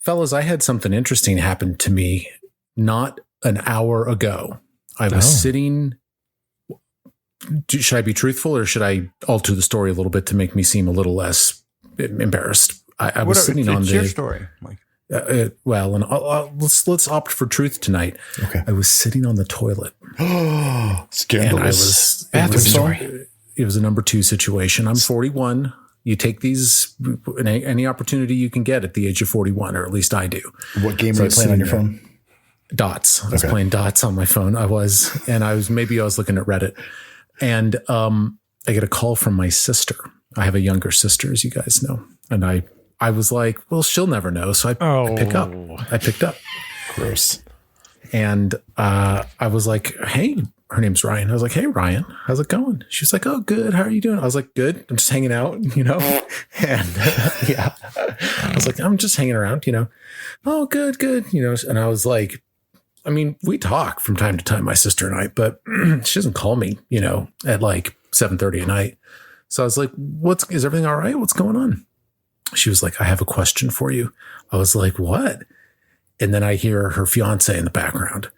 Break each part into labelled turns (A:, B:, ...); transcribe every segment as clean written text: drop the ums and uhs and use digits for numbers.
A: Fellas, I had something interesting happen to me not an hour ago. I was sitting. Should I be truthful or should I alter the story a little bit to make me seem a little less embarrassed? I was sitting on
B: your story, Mike.
A: Let's opt for truth tonight.
C: Okay.
A: I was sitting on the toilet.
C: Scandalous.
A: It was a number 2 situation. I'm 41. You take these any opportunity you can get at the age of 41, or at least I do.
C: What game are you playing on your phone?
A: Dots. I was playing Dots on my phone. I was looking at Reddit, and I get a call from my sister. I have a younger sister, as you guys know, and I was like, well, she'll never know, so I picked up.
C: Gross.
A: And I was like, hey, her name's Ryan. I was like, hey, Ryan, how's it going? She was like, oh, good. How are you doing? I was like, good. I'm just hanging out, And I was like, I'm just hanging around, Oh, good. And I was like, I mean, we talk from time to time, my sister and I, but she doesn't call me, at like 7:30 at night. So I was like, is everything all right? What's going on? She was like, I have a question for you. I was like, what? And then I hear her fiance in the background,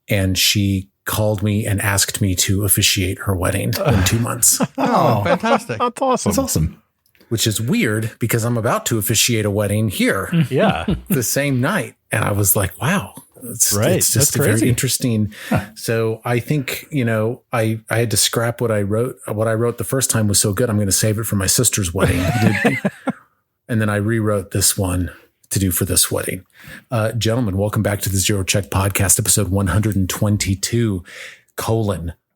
A: and she called me and asked me to officiate her wedding in 2 months.
B: Oh, fantastic.
D: That's awesome.
C: That's awesome.
A: Which is weird because I'm about to officiate a wedding here.
D: Yeah.
A: The same night. And I was like, wow. It's just
D: That's crazy.
A: very interesting. So I think, I had to scrap what I wrote. What I wrote the first time was so good, I'm going to save it for my sister's wedding. And then I rewrote this one to do for this wedding. Gentlemen, welcome back to the Zero Check Podcast, episode 122,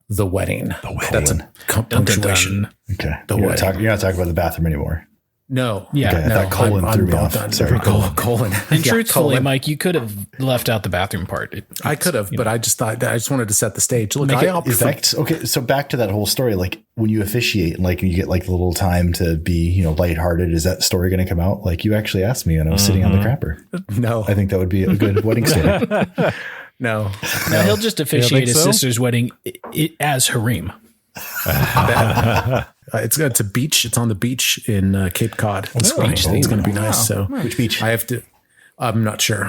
A: the wedding. The wedding. That's a punctuation.
C: Okay. You're not talking about the bathroom anymore.
A: No.
C: Yeah. Okay, I thought colon threw me off.
A: Sorry. Colon.
E: And truthfully, Mike, you could have left out the bathroom part.
A: I could have, but I just thought that I just wanted to set the stage. Look,
C: okay. So back to that whole story, like when you officiate and like you get like a little time to be, lighthearted, is that story going to come out? Like you actually asked me and I was sitting on the crapper.
A: No.
C: I think that would be a good wedding story.
A: No,
E: he'll just officiate his sister's wedding as Hareem.
A: It's a beach. It's on the beach in Cape Cod. It's going to be nice. So
C: which beach?
A: I have to. I'm not sure,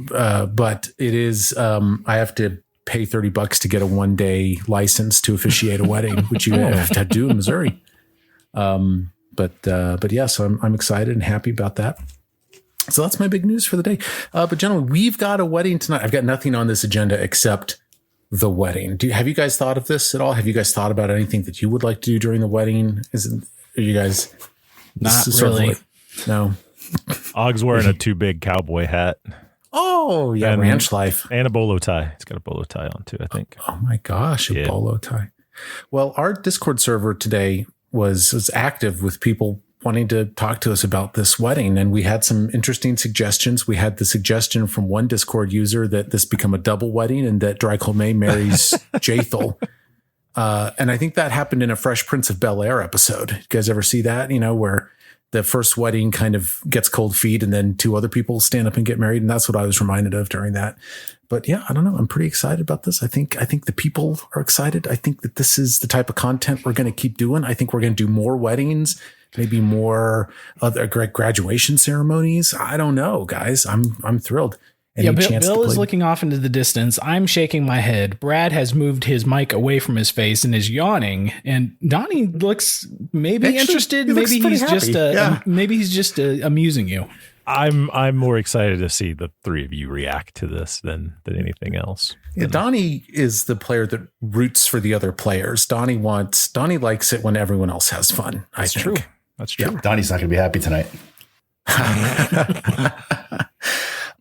A: but it is. I have to pay $30 to get a 1-day license to officiate a wedding, which you have to do in Missouri. But yeah, so I'm excited and happy about that. So that's my big news for the day. But gentlemen, we've got a wedding tonight. I've got nothing on this agenda except the wedding. Have you guys thought of this at all? Have you guys thought about anything that you would like to do during the wedding? Are you guys
E: not really?
A: No.
D: Og's wearing a too big cowboy hat.
A: Oh yeah, and ranch life
D: and a bolo tie. It's got a bolo tie on too, I think.
A: Oh my gosh, a bolo tie. Well, our Discord server today was active with people wanting to talk to us about this wedding. And we had some interesting suggestions. We had the suggestion from one Discord user that this become a double wedding and that Draco-May marries Jathel. And I think that happened in a Fresh Prince of Bel-Air episode. You guys ever see that? Where the first wedding kind of gets cold feet and then 2 other people stand up and get married. And that's what I was reminded of during that. But yeah, I don't know. I'm pretty excited about this. I think the people are excited. I think that this is the type of content we're going to keep doing. I think we're going to do more weddings, maybe more other graduation ceremonies. I don't know, guys. I'm thrilled.
E: Bill is looking off into the distance. I'm shaking my head. Brad has moved his mic away from his face and is yawning. And Donnie looks interested. Maybe he's just amusing you.
D: I'm more excited to see the 3 of you react to this than anything else.
A: Yeah, Donnie is the player that roots for the other players. Donnie likes it when everyone else has fun. That's true.
D: That's true.
C: Yeah. Donnie's not going to be happy tonight.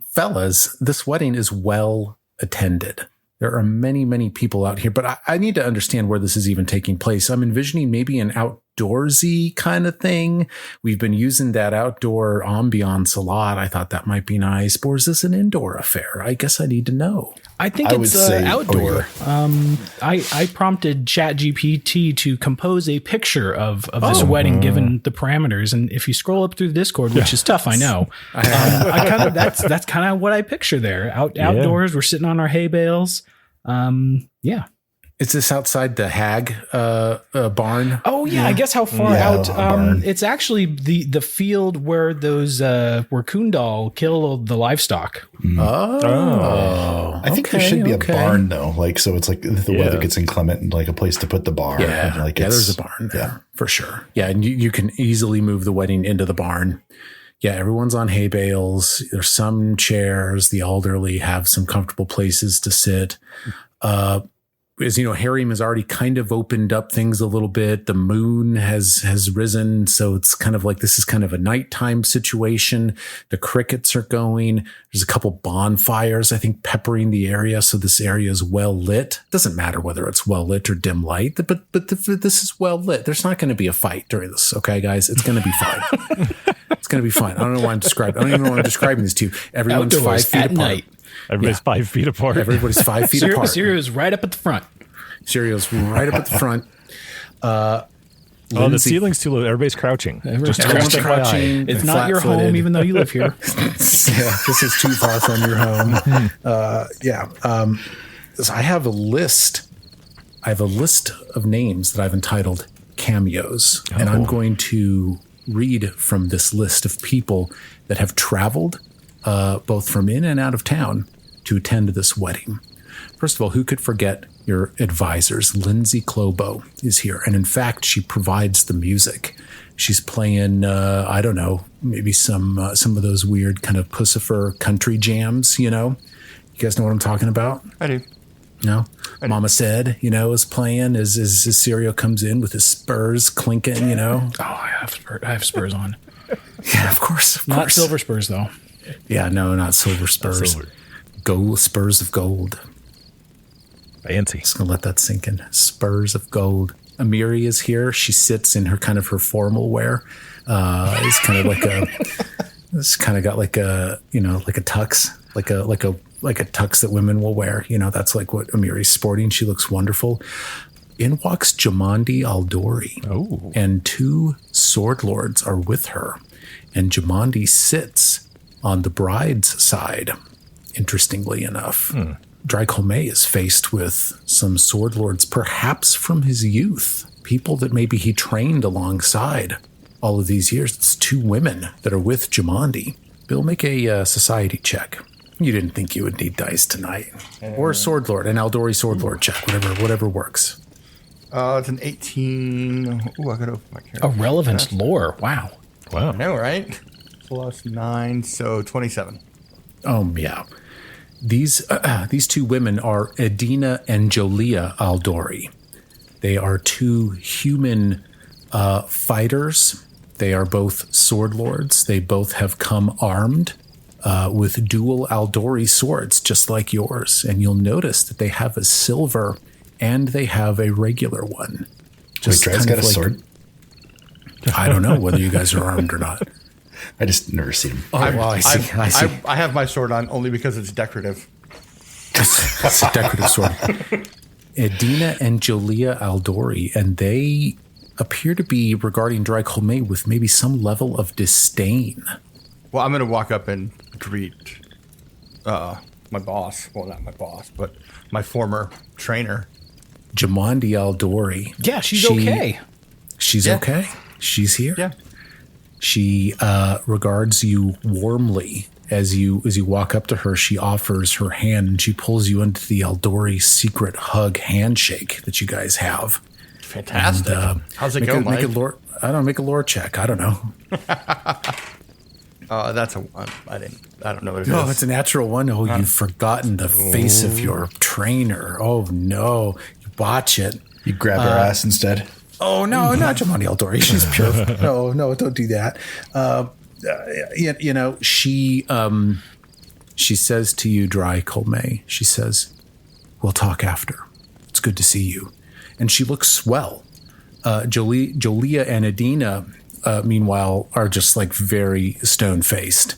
A: Fellas, this wedding is well attended. There are many, many people out here, but I need to understand where this is even taking place. I'm envisioning maybe an outdoorsy kind of thing. We've been using that outdoor ambiance a lot. I thought that might be nice. Or is this an indoor affair? I guess I need to know.
E: I think it's outdoor. I prompted ChatGPT to compose a picture of this wedding given the parameters. And if you scroll up through the Discord, which is tough, I know. That's kind of what I picture there. Outdoors, we're sitting on our hay bales. Yeah.
A: Is this outside the hag barn?
E: Oh yeah, I guess how far
C: Yeah,
E: out?
C: barn.
E: It's actually the field where those where Kundal kill the livestock.
A: Oh,
C: I think there should be a barn though, like so it's like if the weather gets inclement and like a place to put the bar.
A: Yeah,
C: and like
A: there's a barn there for sure. Yeah, and you can easily move the wedding into the barn. Yeah, everyone's on hay bales. There's some chairs. The elderly have some comfortable places to sit. As you know, Harem has already kind of opened up things a little bit. The moon has risen, so it's kind of like this is kind of a nighttime situation. The crickets are going. There's a couple bonfires, I think, peppering the area, so this area is well lit. Doesn't matter whether it's well lit or dim light, but this is well lit. There's not going to be a fight during this, okay, guys? It's going to be fine. It's going to be fine. I don't know why I'm describing. I don't even know why I'm describing this to you. Everyone's
E: Outdoors
A: 5 feet
E: at
A: apart.
E: night.
D: Everybody's 5 feet apart.
A: Everybody's 5 feet apart.
E: Sirio is right up at the front.
A: Sirio's right up at the front.
D: The
A: Lindsay-
D: ceiling's too low. Everybody's crouching.
E: Everyone's
A: Everyone's
D: FYI.
A: crouching.
E: It's not your home, even though you live here.
A: Yeah, this is too far from your home. So I have a list. I have a list of names that I've entitled cameos, and I'm going to read from this list of people that have traveled both from in and out of town to attend this wedding. First of all, who could forget your advisors? Lindsay Clobo is here. And in fact, she provides the music. She's playing, I don't know, maybe some of those weird kind of Pussifer country jams, you know? You guys know what I'm talking about?
B: I do.
A: No? Mama Said, you know, is playing as Sirio comes in with his spurs clinking, you know?
E: Oh, I have spurs on.
A: Yeah, of course.
E: Not silver spurs, though.
A: Yeah, no, not silver spurs.
D: silver.
A: Gold spurs of gold.
D: Fancy.
A: Just gonna let that sink in. Spurs of gold. Amiri is here. She sits in her kind of her formal wear. It's kind of like a. It's kind of got like a like a tux, like a tux that women will wear. You know, that's like what Amiri's sporting. She looks wonderful. In walks Jamandi Aldori, and 2 sword lords are with her, and Jamandi sits on the bride's side. Interestingly enough. Drycolme is faced with some sword lords, perhaps from his youth, people that maybe he trained alongside all of these years. It's 2 women that are with Jamandi. Bill, make a society check. You didn't think you would need dice tonight. Or a sword lord, an Aldori sword lord check, whatever works.
B: It's an 18. Ooh, I gotta open my character.
E: A relevant lore. Wow.
B: I know, right? Plus 9, so 27.
A: Yeah. These 2 women are Edina and Jolia Aldori. They are 2 human fighters. They are both sword lords. They both have come armed with dual Aldori swords, just like yours. And you'll notice that they have a silver and they have a regular one.
C: Wait, Dry's got a sword?
A: I don't know whether you guys are armed or not.
C: I just never seen him.
A: Oh, well, I see.
B: I have my sword on only because it's decorative.
A: It's a decorative sword. Edina and Jolia Aldori, and they appear to be regarding Drycolme with maybe some level of disdain.
B: Well, I'm going to walk up and greet my boss. Well, not my boss, but my former trainer.
A: Jamandi Aldori.
E: Yeah, she's okay.
A: She's okay. She's here.
B: Yeah.
A: She regards you warmly as you walk up to her. She offers her hand and she pulls you into the Aldori secret hug handshake that you guys have.
B: Fantastic.
A: And,
B: How's it go, Mike?
A: Make a lore check. I don't know.
B: That's a 1. I don't know what it is.
A: Oh, it's a natural 1. Oh, you've forgotten the face of your trainer. Oh no, you botch it.
C: You grab her ass instead.
A: Oh no, not Jamandi Aldori. She's pure. No, don't do that. She says to you, Drycolme, she says, "We'll talk after. It's good to see you." And she looks swell. Jolia and Edina, meanwhile, are just like very stone-faced.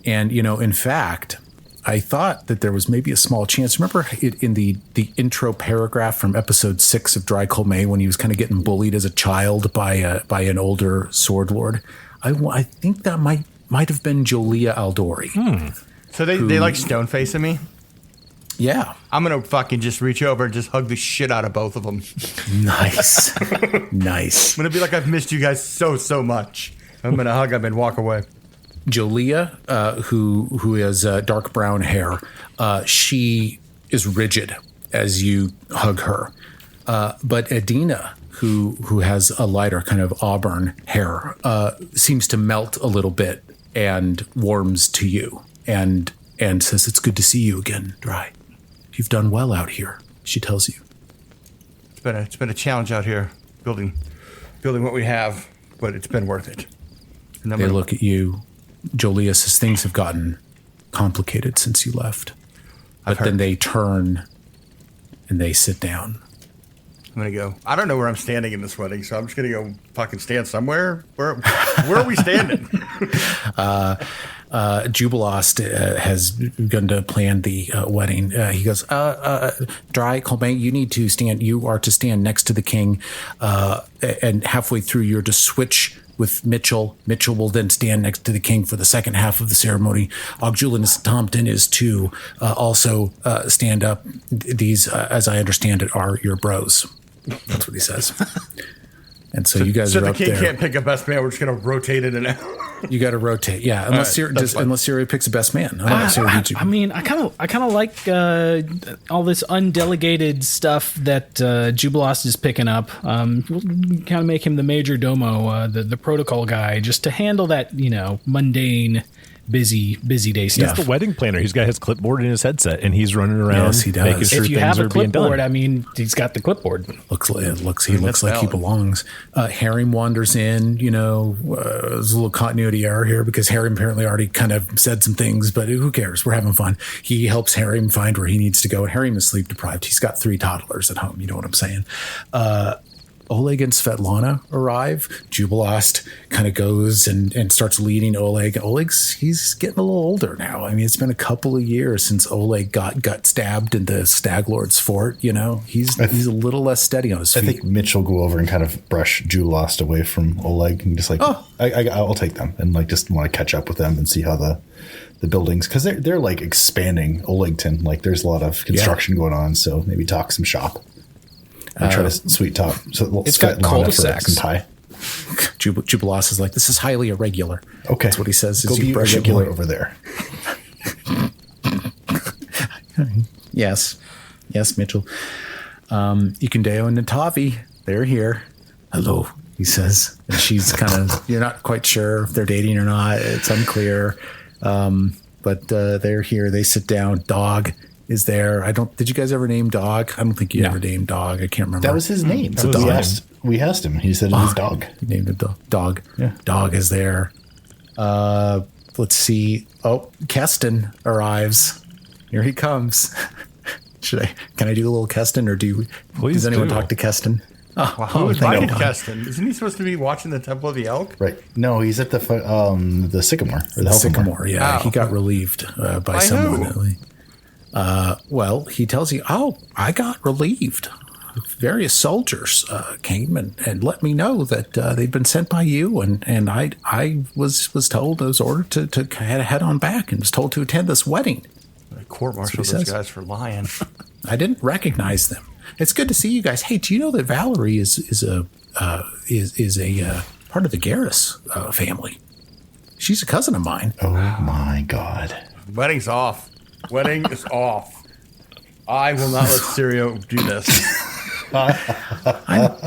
A: And, in fact, I thought that there was maybe a small chance. Remember in the intro paragraph from episode 6 of Drycolme when he was kind of getting bullied as a child by an older sword lord? I think that might have been Jolia Aldori.
B: So they like stone facing me?
A: Yeah.
B: I'm going to fucking just reach over and just hug the shit out of both of them.
A: Nice. Nice.
B: I'm going to be like, I've missed you guys so much. I'm going to hug them and walk away.
A: Jolia, who has dark brown hair, she is rigid as you hug her. But Adina, who has a lighter kind of auburn hair, seems to melt a little bit and warms to you and says, "It's good to see you again, Dry. You've done well out here," she tells you.
B: It's been a challenge out here building what we have, but it's been worth it. And
A: They look at you. Jolia says, "Things have gotten complicated since you left." But then they turn and they sit down.
B: I'm going to go. I don't know where I'm standing in this wedding, so I'm just going to go fucking stand somewhere. Where are we standing?
A: Jubilost has begun to plan the wedding. He goes, Dry, Colbain, you are to stand next to the king, and halfway through you're to switch with Mitchell. Mitchell will then stand next to the king for the second half of the ceremony. Ogjulius Tompton is to also stand up. These, as I understand it, are your bros. That's what he says. And so you guys are up there.
B: So the king can't pick a best man. We're just going to rotate it and
A: you got to rotate, yeah. Unless Sirio picks a best man.
E: I mean, I kind of like all this undelegated stuff that Jubilost is picking up. We'll kind of make him the major domo, the protocol guy, just to handle that, mundane, busy day stuff.
D: He's the wedding planner. He's got his clipboard in his headset, and he's running around.
A: Yes, he does.
D: Making sure
E: if you
D: things
E: have a
D: are being done.
E: clipboard, I mean, he's got the clipboard.
A: He looks like he belongs. Harim wanders in. There's a little continuity error here because Harim apparently already kind of said some things, but who cares? We're having fun. He helps Harim find where he needs to go, and Harim is sleep deprived. He's got 3 toddlers at home. You know what I'm saying? Oleg and Svetlana arrive. Jubilost kind of goes and starts leading Oleg. He's getting a little older now. I mean, it's been a couple of years since Oleg got gut stabbed in the Stag Lord's fort. He's a little less steady on his feet.
C: I think Mitch will go over and kind of brush Jubilost away from Oleg and just I'll take them and just want to catch up with them and see how the buildings, because they're like expanding Olegton. Like there's a lot of construction going on, so maybe talk some shop. I try to sweet talk. So
E: it's got cul-de-sacs.
A: Jubilost is like, "This is highly irregular."
C: Okay,
A: that's what he says.
C: Go be irregular over there.
A: Yes, Mitchell. Yukindeo and Natavi, they're here. "Hello," he says, and she's kind of. You're not quite sure if they're dating or not. It's unclear, but they're here. They sit down. Dog is there. Did you guys ever name Dog? I don't think you ever named Dog. I can't remember.
C: That was his name. So we asked him. He said it was Dog.
A: He named it Dog.
C: Yeah.
A: Dog is there. Let's see. Oh, Keston arrives. Here he comes. Can I do a little Keston, or does anyone talk to Keston?
B: Who invited Keston? Isn't he supposed to be watching the Temple of the Elk?
C: Right. No, he's at the Sycamore. Or the
A: Sycamore, yeah. He got relieved by someone.
B: Who?
A: Well, he tells you, I got relieved. Various soldiers came and let me know that they'd been sent by you, and I was told, I was ordered to head on back and was told to attend this wedding.
B: I court-martialed those guys for lying.
A: I didn't recognize them. It's good to see you guys. Hey, do you know that Valerie is a part of the Garrus family? She's a cousin of mine.
C: Oh my God!
B: Wedding's off. Wedding is off. I will not let Sirio do this.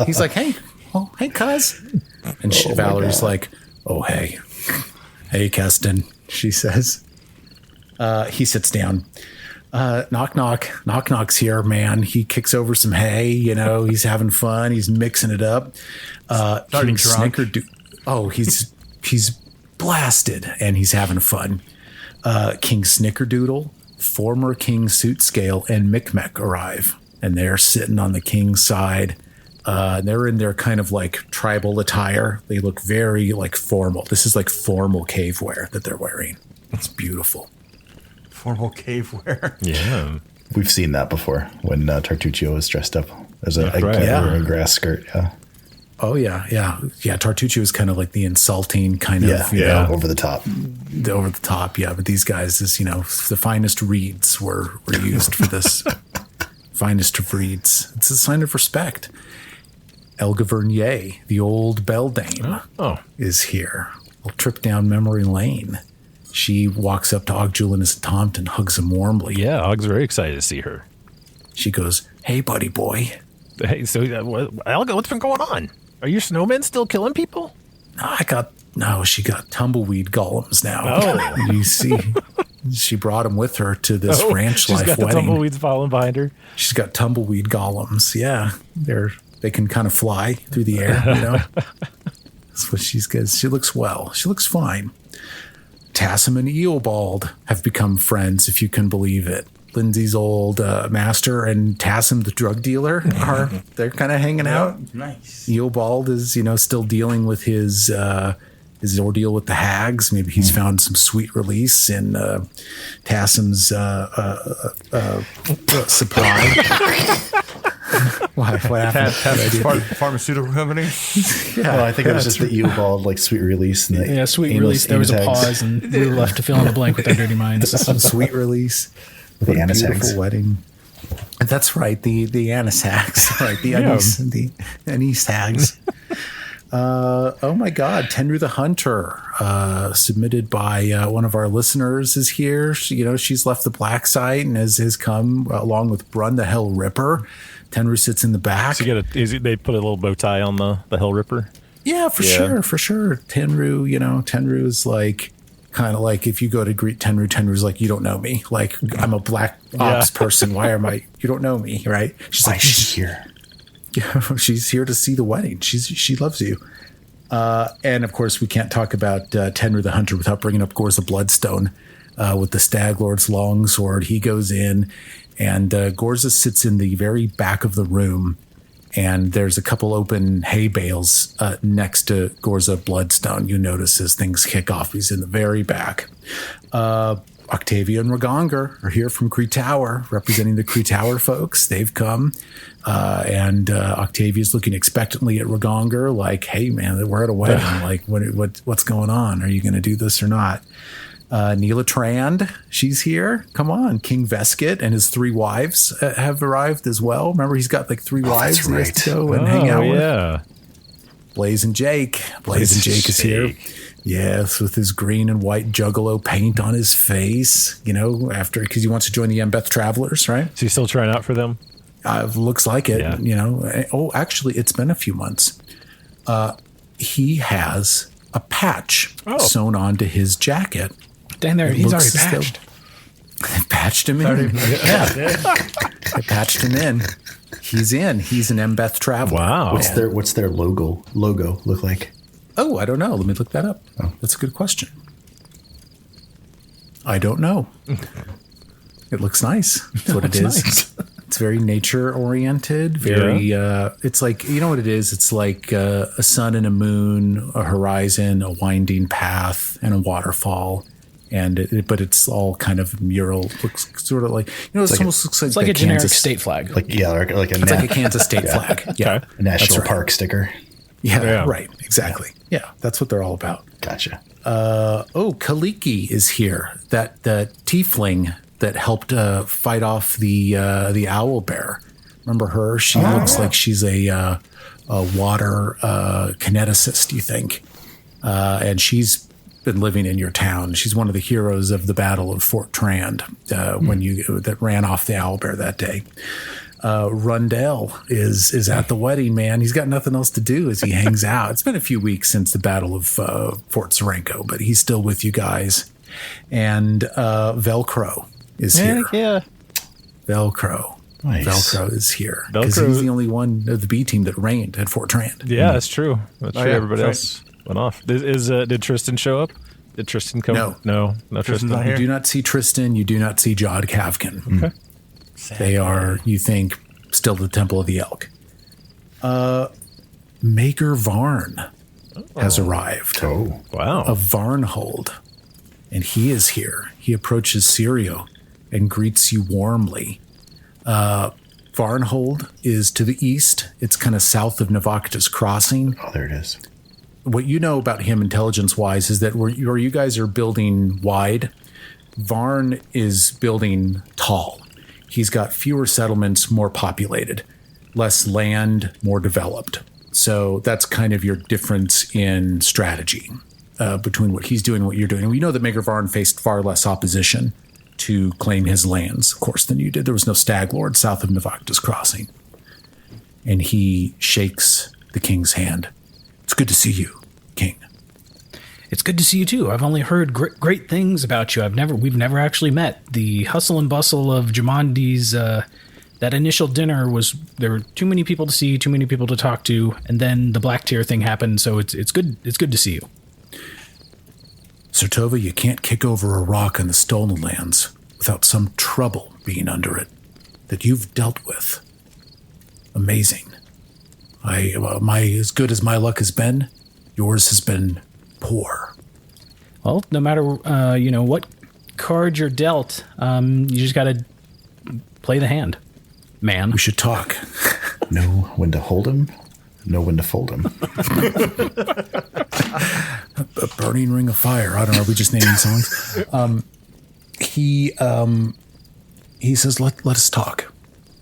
A: He's like, hey, cuz. And Valerie's like, hey, Keston, she says. He sits down. Knock's here, man. He kicks over some hay, he's having fun. He's mixing it up.
B: Starting drunk.
A: He's blasted and he's having fun. King Snickerdoodle, former King Suitscale, and Micmac arrive, and they're sitting on the king's side. They're in their kind of like tribal attire. They look very like formal. This is like formal cave wear that they're wearing. It's beautiful.
B: Formal cave wear.
D: Yeah.
C: We've seen that before when Tartuccio was dressed up as a grass skirt. Yeah.
A: Oh yeah. Tartuccio is kind of like the insulting kind of,
C: over the top.
A: Over the top, yeah. But these guys, is the finest reeds were used for this. Finest of reeds. It's a sign of respect. Elga Vernier, the old beldame, is here. We'll trip down memory lane. She walks up to Ogjulinus Tomt and hugs him warmly.
D: Yeah, Og's very excited to see her.
A: She goes, "Hey, buddy boy."
D: Hey, so Elga, what's been going on? Are your snowmen still killing people?
A: She got tumbleweed golems now.
D: Oh.
A: You see, she brought him with her to this ranch life
D: wedding. She's got the tumbleweeds following behind her.
A: She's got tumbleweed golems. Yeah, they can kind of fly through the air. That's what she's got. She looks well. She looks fine. Tassim and Eobald have become friends, if you can believe it. Lindsay's old master and Tassim, the drug dealer, they're kind of hanging out.
F: Nice.
A: Eobald is, still dealing with his ordeal with the hags. Maybe he's found some sweet release in Tassim's supply. What happened?
B: Pharmaceutical company?
C: Yeah, well, I think it was just the Eobald, sweet release. And
E: sweet release. There was a pause, and we were left to fill in the blank with our dirty minds.
A: Some sweet release.
C: The anise
A: beautiful
C: hags.
A: Wedding. That's right, the anise hags, right? The anise hags. Oh my God, Tenru the Hunter, submitted by one of our listeners, is here. She's left the black site and has come along with Brun the Hell Ripper. Tenru sits in the back.
D: So they put a little bow tie on the Hell Ripper.
A: Yeah, for sure. Tenru is like, kind of like if you go to greet Tenru's like, you don't know me. Like, I'm a black ops person. Why am I? You don't know me, right? She's
C: Why is she here?
A: Yeah, she's here to see the wedding. She loves you. And of course, we can't talk about Tenru the Hunter without bringing up Gorza Bloodstone with the Stag Lord's longsword. He goes in, and Gorza sits in the very back of the room. And there's a couple open hay bales next to Gorza Bloodstone. You notice as things kick off, he's in the very back. Octavia and Ragonger are here from Cree Tower, representing the Cree Tower folks. They've come. And Octavia's looking expectantly at Ragonger, like, "Hey, man, we're at a wedding. Like, what's going on? Are you going to do this or not?" Neela Trand, she's here. Come on. King Veskit and his 3 wives have arrived as well. Remember, he's got like 3 wives.
C: That's
A: he has
C: right.
A: to go and hang out
D: with.
A: Blaze and Jake. Blaze and Jake is here. Yes, with his green and white juggalo paint on his face, because he wants to join the Embeth Travelers, right?
D: Is he still trying out for them?
A: Looks like it,
D: Yeah.
A: Oh, actually, it's been a few months. He has a patch sewn onto his jacket.
E: Dang, he's already patched.
A: They patched him in. Yeah. They patched him in. He's in. He's an Embeth Traveler.
D: Wow.
C: What's their logo look like?
A: Oh, I don't know. Let me look that up. Oh. That's a good question. I don't know. It looks nice. That's what it is. Nice. It's very nature oriented. It's like, you know what it is? It's like a sun and a moon, a horizon, a winding path, and a waterfall. But it's all kind of mural. Looks sort of like, it almost looks like
E: a generic state flag.
C: Like a
A: Kansas state flag. Yeah.
C: A national park sticker.
A: Yeah, right. Exactly. Yeah. That's what they're all about.
C: Gotcha.
A: Kaliki is here. That tiefling that helped fight off the owl bear. Remember her? She looks like she's a water kineticist, you think. And she's been living in your town. She's one of the heroes of the Battle of Fort Trand that ran off the owl bear that day. Rundell is at the wedding, man. He's got nothing else to do as he hangs out. It's been a few weeks since the Battle of Fort Serenko, but he's still with you guys. And Velcro is here.
D: Yeah.
A: Velcro.
C: Nice.
A: Velcro is here. Because he's the only one of the B team that reigned at Fort Trand.
D: Yeah, that's true. That's true. Everybody else went off. Did Tristan show up? Did Tristan come? No, Tristan.
A: You do not see Tristan. You do not see Jod Kavkin. Okay. They are, you think, still the Temple of the Elk. Maker Varn has arrived.
C: Oh,
D: wow.
A: Of Varnhold. And he is here. He approaches Sirio and greets you warmly. Varnhold is to the east. It's kind of south of Navakta's Crossing.
C: Oh, there it is.
A: What you know about him intelligence-wise is that where you guys are building wide, Varn is building tall. He's got fewer settlements, more populated, less land, more developed. So that's kind of your difference in strategy between what he's doing and what you're doing. And we know that Maegor Varn faced far less opposition to claim his lands, of course, than you did. There was no stag lord south of Navakta's Crossing. And he shakes the king's hand. It's good to see you, King.
E: It's good to see you too. I've only heard great things about you. We've never actually met. The hustle and bustle of Jumandi's that initial dinner there were too many people to see, too many people to talk to, and then the Black Tear thing happened. So it's good to see you.
A: Sertova, you can't kick over a rock in the Stolen Lands without some trouble being under it that you've dealt with. Amazing. As good as my luck has been, yours has been poor.
E: Well, no matter what card you're dealt, you just got to play the hand, man.
A: We should talk.
C: Know when to hold him, know when to fold him.
A: A burning ring of fire. I don't know. Are we just naming songs? He says, let us talk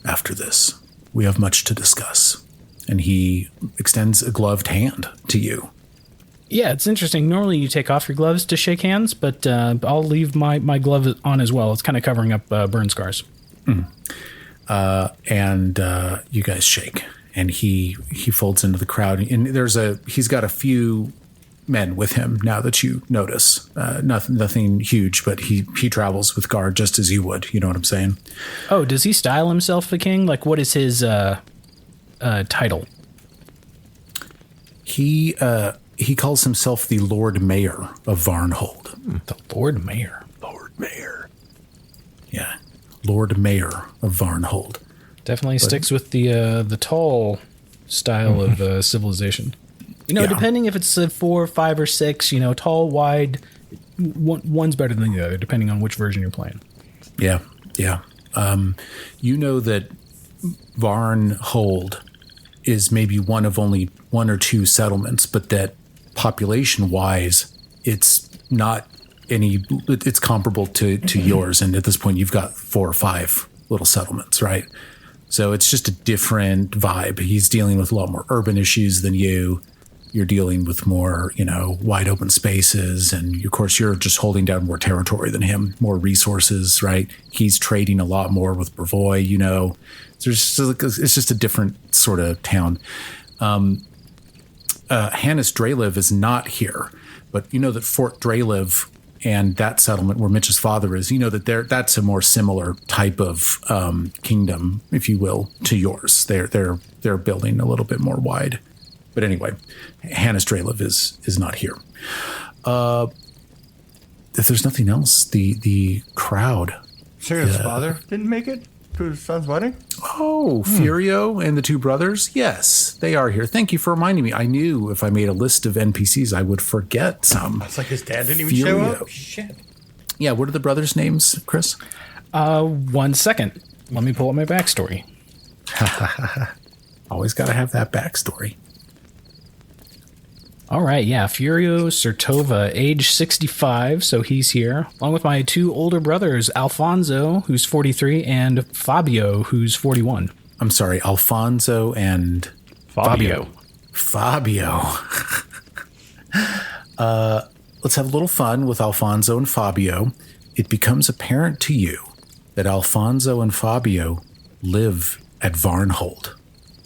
A: after this. We have much to discuss. And he extends a gloved hand to you.
E: Yeah, it's interesting. Normally you take off your gloves to shake hands, but I'll leave my glove on as well. It's kind of covering up burn scars.
A: Mm. And you guys shake. And he folds into the crowd. And he's got a few men with him now that you notice. Nothing huge, but he travels with guard just as you would. You know what I'm saying?
E: Oh, does he style himself a king? Like, what is his title?
A: He calls himself the Lord Mayor of Varnhold.
E: The Lord Mayor.
A: Lord Mayor. Yeah. Lord Mayor of Varnhold.
E: Definitely sticks with the tall style of civilization. Depending if it's a 4, 5, or 6, tall, wide, one's better than the other, depending on which version you're playing.
A: Yeah. You know that Varnhold is maybe one of only 1 or 2 settlements, but that population-wise, it's not it's comparable to yours. And at this point, you've got 4 or 5 little settlements, right? So it's just a different vibe. He's dealing with a lot more urban issues than you. You're dealing with more, wide open spaces. And of course, you're just holding down more territory than him, more resources, right? He's trading a lot more with Brevoy, It's just a different sort of town. Hannes Draliv is not here, but you know that Fort Draliv and that settlement where Mitch's father is, that that's a more similar type of kingdom, if you will, to yours. They're building a little bit more wide. But anyway, Hannes Draliv is not here. If there's nothing else, the crowd.
B: Sirio's father didn't make it to his son's wedding?
A: Oh, Sirio and the 2 brothers? Yes, they are here. Thank you for reminding me. I knew if I made a list of NPCs, I would forget some.
B: It's like his dad didn't even show up? Shit.
A: Yeah, what are the brothers' names, Chris?
E: 1 second. Let me pull up my backstory.
A: Always got to have that backstory.
E: All right, yeah. Furio Sertova, age 65, so he's here, along with my 2 older brothers, Alfonso, who's 43, and Fabio, who's 41.
A: I'm sorry, Alfonso and
E: Fabio.
A: Let's have a little fun with Alfonso and Fabio. It becomes apparent to you that Alfonso and Fabio live at Varnhold.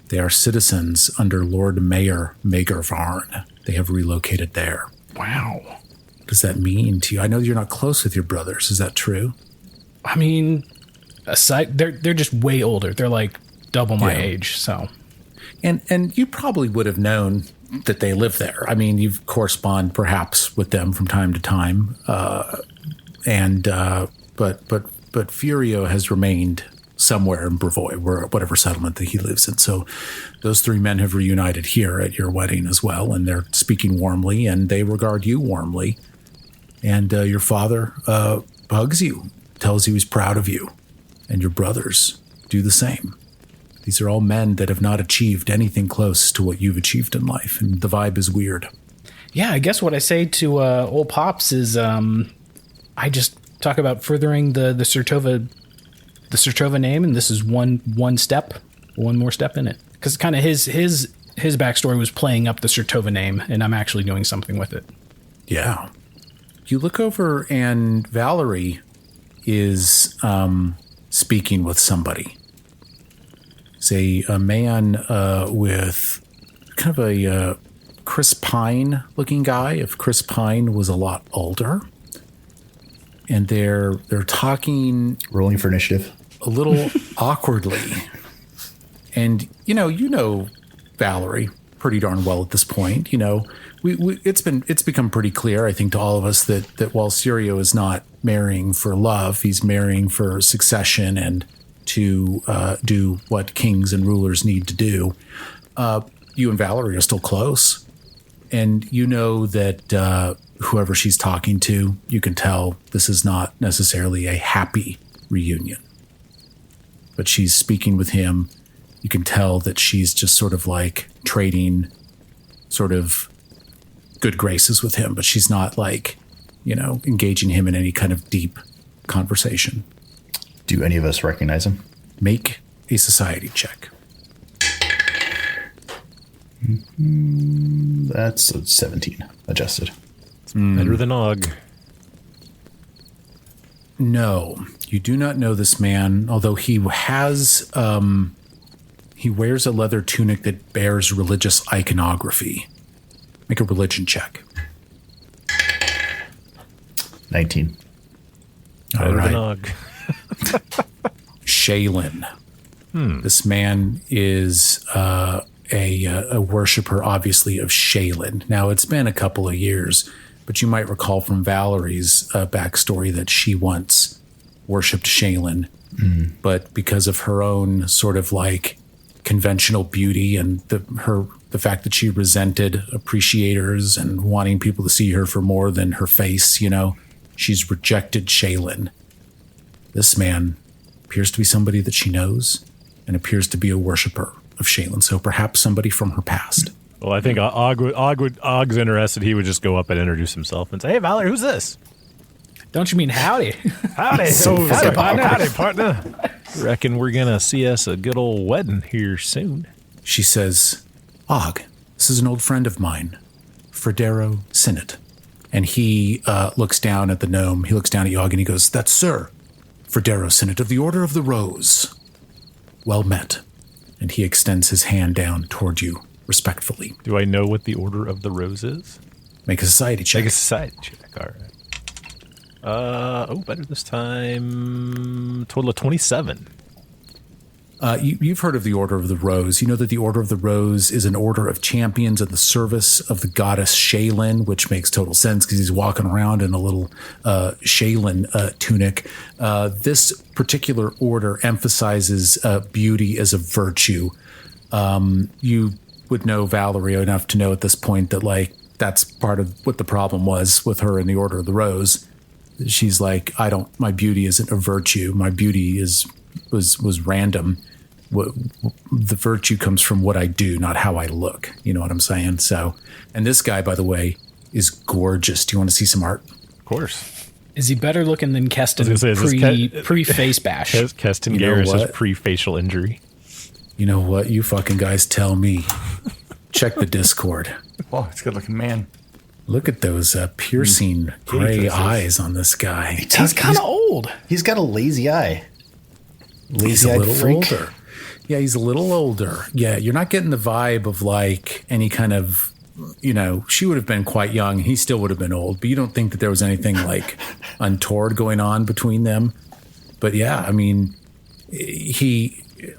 A: They are citizens under Lord Mayor Maegor Varn. They have relocated there.
E: Wow.
A: What does that mean to you? I know you're not close with your brothers. Is that true?
E: I mean, they're just way older. They're like double my age, so.
A: And you probably would have known that they live there. I mean, you've corresponded perhaps with them from time to time. But Furio has remained somewhere in Brevoy, whatever settlement that he lives in. So those 3 men have reunited here at your wedding as well, and they're speaking warmly, and they regard you warmly. And your father hugs you, tells you he's proud of you, and your brothers do the same. These are all men that have not achieved anything close to what you've achieved in life, and the vibe is weird.
E: Yeah, I guess what I say to old Pops is I just talk about furthering the Sertova name, and this is one more step in it. Because kind of his backstory was playing up the Sertova name, and I'm actually doing something with it.
A: Yeah. You look over, and Valerie is speaking with somebody. It's a man with kind of a Chris Pine looking guy. If Chris Pine was a lot older, and they're talking,
C: rolling for initiative,
A: a little awkwardly. And you know Valerie pretty darn well at this point. It's become pretty clear, I think, to all of us that while Sirio is not marrying for love, he's marrying for succession and to do what kings and rulers need to do. You and Valerie are still close, and you know that whoever she's talking to, you can tell this is not necessarily a happy reunion. But she's speaking with him. You can tell that she's just sort of like trading sort of good graces with him, but she's not like, engaging him in any kind of deep conversation.
C: Do any of us recognize him?
A: Make a society check.
C: That's a 17 adjusted.
D: It's better than Og.
A: No, you do not know this man, although he has, he wears a leather tunic that bears religious iconography. Make a religion check.
C: 19.
A: All right.
D: Og.
A: Shaylin. This man is a worshiper, obviously, of Shaylin. Now, it's been a couple of years, but you might recall from Valerie's backstory that she once worshipped Shaylin. But because of her own sort of like conventional beauty and the fact that she resented appreciators and wanting people to see her for more than her face, she's rejected Shaylin. This man appears to be somebody that she knows and appears to be a worshiper of Shaylin. So perhaps somebody from her past.
D: Well, I think Og's interested. He would just go up and introduce himself and say, "Hey, Valerie, who's this?"
E: Don't you mean howdy?
D: Howdy. Howdy, partner. Howdy, partner. Reckon we're going to see us a good old wedding here soon.
A: She says, Og, this is an old friend of mine, Fredero Sinnott. And he looks down at the gnome. He looks down at Og and he goes, "That's Sir Fredero Sinnott of the Order of the Rose. Well met." And he extends his hand down toward you respectfully.
D: Do I know what the Order of the Rose is?
A: Make a society check.
D: Make a society check. All right. Better this time. Total of 27.
A: You've heard of the Order of the Rose. You know that the Order of the Rose is an order of champions in the service of the goddess Shaylin, which makes total sense because he's walking around in a little Shaylin tunic. This particular order emphasizes beauty as a virtue. You would know Valerie enough to know at this point that, like, that's part of what the problem was with her in the Order of the Rose. She's like, my beauty isn't a virtue. My beauty was random. The virtue comes from what I do, not how I look. You know what I'm saying? So, and this guy, by the way, is gorgeous. Do you want to see some art?
D: Of course.
E: Is he better looking than Keston pre-face bash?
D: Keston Garrus' pre-facial injury.
A: You know what? You fucking guys tell me. Check the Discord.
B: Oh, he's a good looking man.
A: Look at those piercing gray eyes on this guy.
E: He's kind of old.
C: He's got a lazy eye.
A: He's a little older. Yeah, he's a little older. Yeah, you're not getting the vibe of like any kind of, she would have been quite young. He still would have been old, but you don't think that there was anything like untoward going on between them. But yeah, I mean,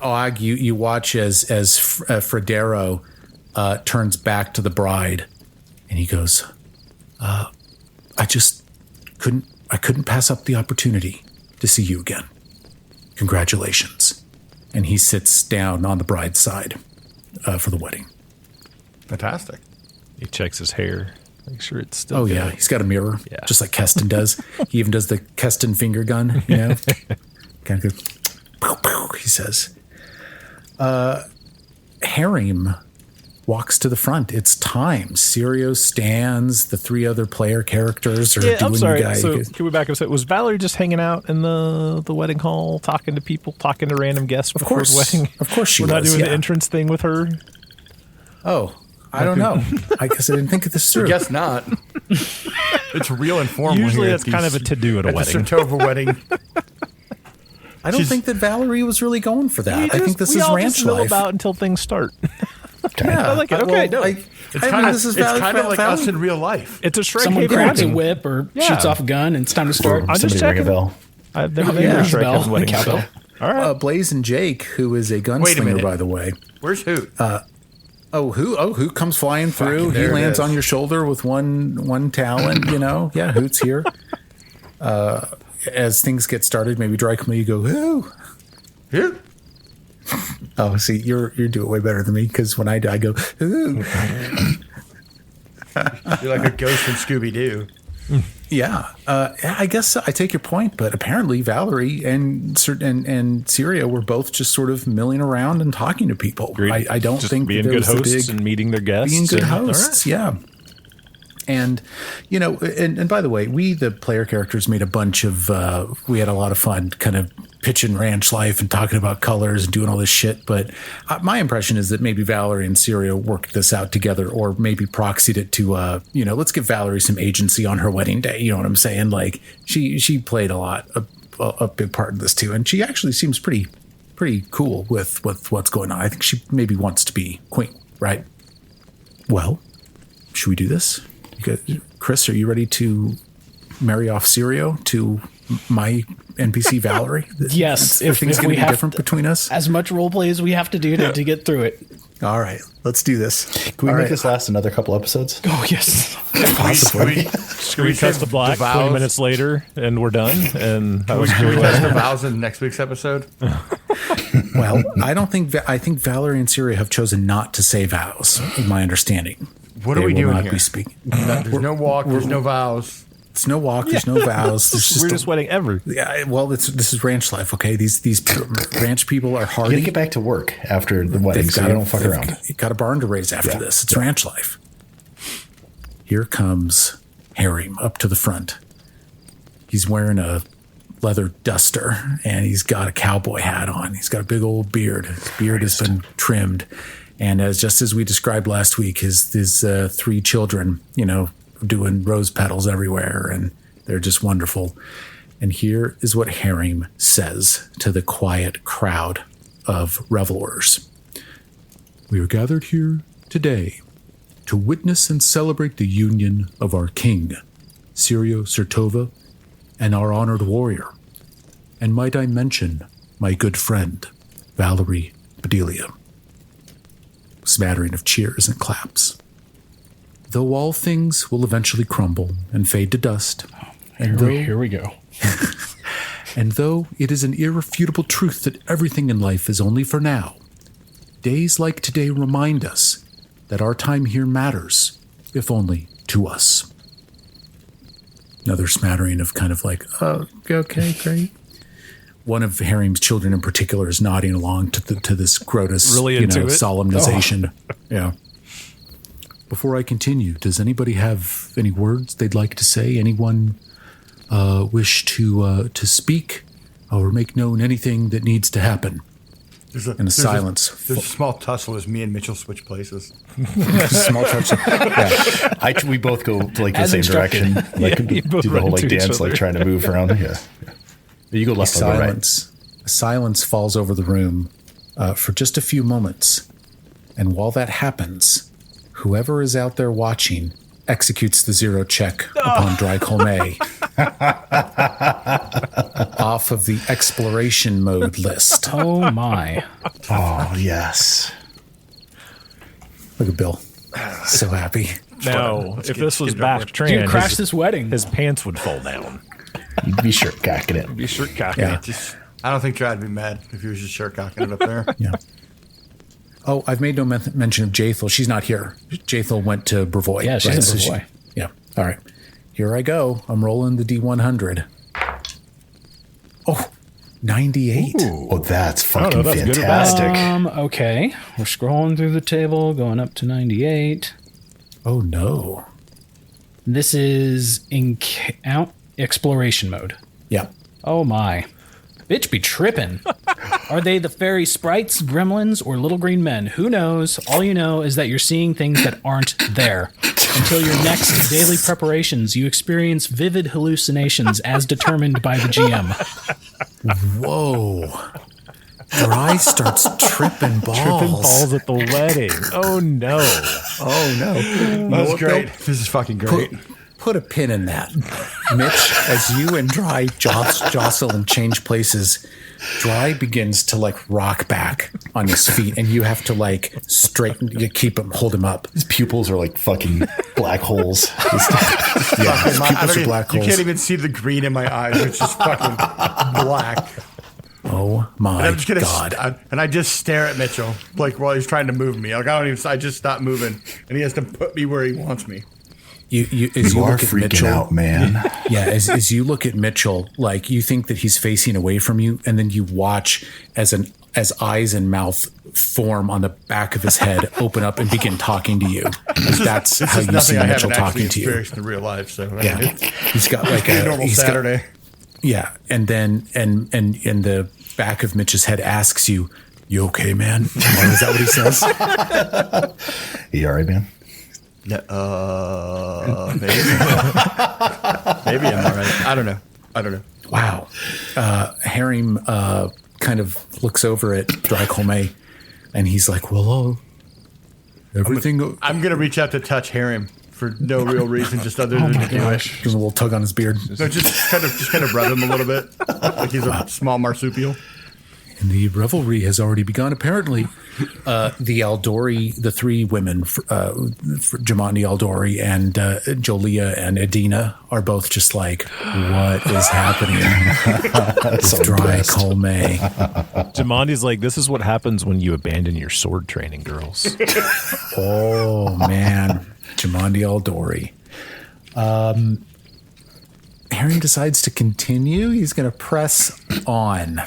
A: Og, you watch as Fredero turns back to the bride, and he goes, I couldn't pass up the opportunity to see you again. Congratulations. And he sits down on the bride's side for the wedding.
B: Fantastic.
D: He checks his hair. Make sure it's still
A: good.
D: Yeah,
A: he's got a mirror, just like Keston does. He even does the Keston finger gun, Kind of goes, pow, pow, he says. Harem walks to the front. It's time. Sirio stands. The three other player characters are doing
D: I'm sorry.
A: the guy.
D: So can we back up a second? Was Valerie just hanging out in the wedding hall, talking to people, talking to random guests before the wedding?
A: Of course she
D: was. We're not doing
A: the
D: entrance thing with her?
A: Oh, I don't know. I guess I didn't think of this through.
B: I guess not. It's real informal.
D: Usually that's kind of a to-do at a wedding.
B: It's a Sartova wedding.
A: I don't think that Valerie was really going for that. I think this is ranch life.
D: About until things start.
A: Yeah,
D: I like it. Okay, no.
B: It's kind of like us in real life.
D: It's a Shrek.
E: Someone grabs a whip or shoots off a gun, and it's time to start.
C: I'm just ring a bell.
D: I've never been to a Shrek Heaven's wedding.
E: Cowbell.
D: All right.
A: Blaze and Jake, who is a gunslinger, by the way.
B: Where's Hoot?
A: Hoot comes flying through. He lands on your shoulder with one talon. Yeah, Hoot's here. As things get started, maybe Drycom, you go, "Who?"
B: Here.
A: Oh, see, you're doing way better than me because when I die, I go, "Who?"
B: You're like a ghost from Scooby Doo.
A: Yeah, I guess I take your point, but apparently Valerie and Sirio were both just sort of milling around and talking to people. I don't
D: just
A: think
D: being good hosts and meeting their guests.
A: Being good hosts, yeah. And, and by the way, we, the player characters, made a bunch of, we had a lot of fun kind of pitching ranch life and talking about colors and doing all this shit. But my impression is that maybe Valerie and Sirio worked this out together, or maybe proxied it to, let's give Valerie some agency on her wedding day. You know what I'm saying? Like she played a big part in this too. And she actually seems pretty cool with what's going on. I think she maybe wants to be queen, right? Well, should we do this? Chris, are you ready to marry off Sirio to my NPC Valerie?
E: Yes.
A: If things going to be different between us?
E: As much role play as we have to do to get through it.
A: All right. Let's do this.
C: Can we make this last another couple episodes?
E: Oh, yes.
B: Possibly.
D: Should we test the black 20 minutes later and we're done? And
B: can we test the vows in next week's episode?
A: Well, I think Valerie and Sirio have chosen not to say vows, in my understanding.
B: What are we doing here?
A: Be speaking.
B: There's no walk. There's no vows.
A: It's no walk. There's no vows. There's
D: weirdest wedding ever.
A: Yeah. Well, this is ranch life. Okay. These ranch people are hardy.
C: You gotta get back to work after the wedding, so you don't fuck around.
A: You got a barn to raise after this. It's ranch life. Here comes Harem up to the front. He's wearing a leather duster and he's got a cowboy hat on. He's got a big old beard. His beard has been trimmed. And just as we described last week, his three children, doing rose petals everywhere, and they're just wonderful. And here is what Harem says to the quiet crowd of revelers. We are gathered here today to witness and celebrate the union of our king, Sirio Sartova, and our honored warrior. And might I mention my good friend, Valerie Bedelia. Smattering of cheers and claps. Though all things will eventually crumble and fade to dust,
E: Here we go.
A: And though it is an irrefutable truth that everything in life is only for now, days like today remind us that our time here matters, if only to us. Another smattering of kind of like, oh, okay, great. One of Harem's children in particular is nodding along to this Grotus solemnization. Oh. Yeah. Before I continue, does anybody have any words they'd like to say? Anyone wish to speak or make known anything that needs to happen? There's silence.
B: There's a small tussle as me and Mitchell switch places.
A: Small tussle. Yeah.
C: We both go to the same direction. Do the whole dance, trying to move around. Yeah. You go left, I'll go right.
A: A silence falls over the room for just a few moments. And while that happens, whoever is out there watching executes the 0 check upon Drycolme off of the exploration mode list.
E: Oh, my.
C: Oh, yes.
A: Look at Bill. So happy.
D: Now, if this was back trans,
E: Dude, crash this wedding.
D: His pants would fall down.
C: You'd be shirt cocking it.
D: Be shirt cocking it.
B: I don't think Chad would be mad if he was just shirt cocking it up there.
A: Yeah. Oh, I've made no mention of Jathel. She's not here. Jathel went to Brevoy.
E: Yeah, she's in Brevoy.
A: Yeah. All right. Here I go. I'm rolling the D100. Oh, 98.
C: Ooh. Oh, that's fucking fantastic.
E: Okay. We're scrolling through the table, going up to 98.
A: Oh, no.
E: This is in exploration mode.
A: Yeah.
E: Oh, my. Bitch be trippin'. Are they the fairy sprites, gremlins, or little green men? Who knows? All you know is that you're seeing things that aren't there. Until your next daily preparations, you experience vivid hallucinations as determined by the GM.
A: Whoa. Dry starts tripping balls.
D: Tripping balls at the wedding. Oh, no.
A: Oh, no.
B: That was great. This is fucking great.
A: Put a pin in that. Mitch, as you and Dry jostle and change places, Dry begins to like rock back on his feet, and you have to like straighten, hold him up.
C: His pupils are like fucking black holes.
A: Yeah, his pupils are black holes.
B: You can't even see the green in my eyes, which is fucking black.
A: Oh my God.
B: And I just stare at Mitchell like while he's trying to move me. Like I just stop moving, and he has to put me where he wants me.
A: You
C: are
A: look at
C: freaking
A: Mitchell,
C: out, man.
A: Yeah, as you look at Mitchell, like you think that he's facing away from you, and then you watch as eyes and mouth form on the back of his head, open up and begin talking to you. That's how you see Mitchell talking to you.
B: In real life, so
A: yeah, he's got like a
B: normal Saturday.
A: Yeah, and then and the back of Mitch's head asks you, "You okay, man?" Is that what he says?
C: You all right, man?
B: Maybe. Maybe I'm all right. I don't know.
A: Wow. Harim kind of looks over at Drycolme, and he's like, "Well, everything."
B: I'm gonna reach out to touch Harim for no real reason, just other than to do it.
A: Gives a little tug on his beard.
B: No, just kind of rub him a little bit, like he's a small marsupial.
A: And the revelry has already begun. Apparently, the Aldori, the three women, Jamandi Aldori and Jolia and Edina, are both just like, what is happening with Drycolme?
D: Jamandi's like, this is what happens when you abandon your sword training, girls.
A: Oh, man. Jamandi Aldori. Harim decides to continue. He's going to press on.